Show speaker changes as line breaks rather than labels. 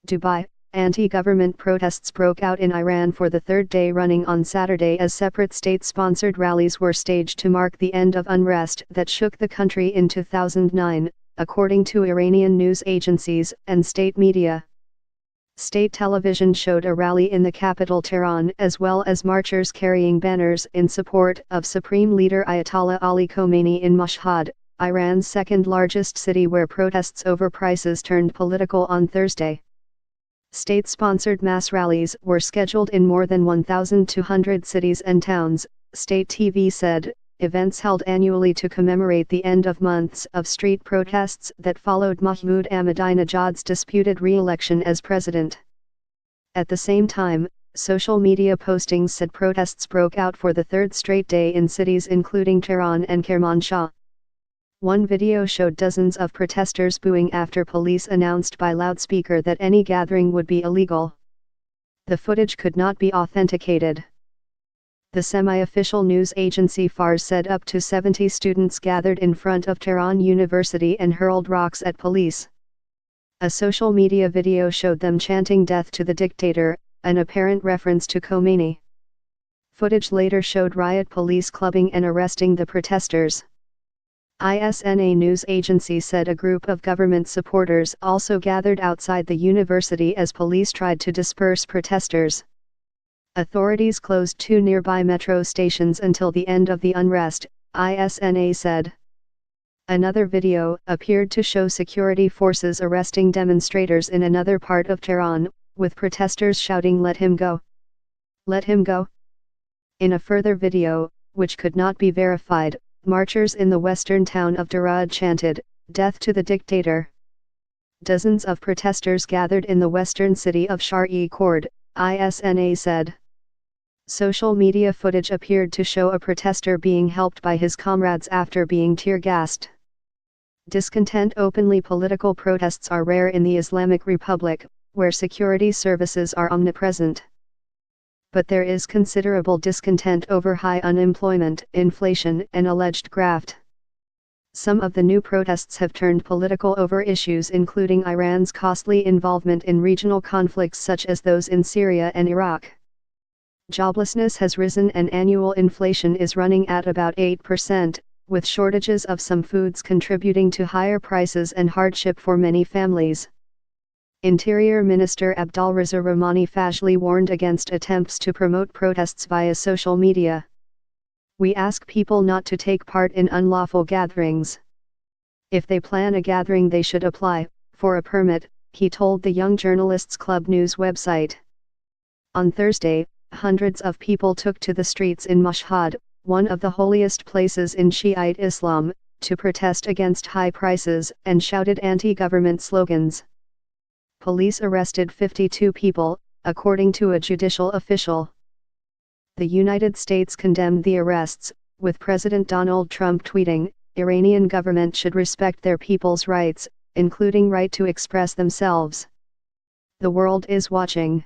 Dubai. Anti-government protests broke out in Iran for the third day running on Saturday as separate state-sponsored rallies were staged to mark the end of unrest that shook the country in 2009, according to Iranian news agencies and state media. State television showed a rally in the capital Tehran as well as marchers carrying banners in support of Supreme Leader Ayatollah Ali Khomeini in Mashhad, Iran's second-largest city where protests over prices turned political on Thursday. State-sponsored mass rallies were scheduled in more than 1,200 cities and towns, state TV said, events held annually to commemorate the end of months of street protests that followed Mahmoud Ahmadinejad's disputed re-election as president. At the same time, social media postings said protests broke out for the third straight day in cities including Tehran and Kermanshah. One video showed dozens of protesters booing after police announced by loudspeaker that any gathering would be illegal. The footage could not be authenticated. The semi-official news agency Fars said up to 70 students gathered in front of Tehran University and hurled rocks at police. A social media video showed them chanting "Death to the dictator," an apparent reference to Khomeini. Footage later showed riot police clubbing and arresting the protesters. ISNA news agency said a group of government supporters also gathered outside the university as police tried to disperse protesters. Authorities closed 2 nearby metro stations until the end of the unrest, ISNA said. Another video appeared to show security forces arresting demonstrators in another part of Tehran, with protesters shouting "Let him go! Let him go!" In a further video, which could not be verified, marchers in the western town of Darad chanted, "Death to the dictator." Dozens of protesters gathered in the western city of Shar-e-Khord, ISNA said. Social media footage appeared to show a protester being helped by his comrades after being tear-gassed. Discontent openly political protests are rare in the Islamic Republic, where security services are omnipresent. But there is considerable discontent over high unemployment, inflation, and alleged graft. Some of the new protests have turned political over issues including Iran's costly involvement in regional conflicts such as those in Syria and Iraq. Joblessness has risen and annual inflation is running at about 8%, with shortages of some foods contributing to higher prices and hardship for many families. Interior Minister Abdolreza Rahmani Fajli warned against attempts to promote protests via social media. "We ask people not to take part in unlawful gatherings. If they plan a gathering they should apply for a permit," he told the Young Journalists Club news website. On Thursday, hundreds of people took to the streets in Mashhad, one of the holiest places in Shiite Islam, to protest against high prices and shouted anti-government slogans. Police arrested 52 people, according to a judicial official. The United States condemned the arrests, with President Donald Trump tweeting, "Iranian government should respect their people's rights, including right to express themselves. The world is watching."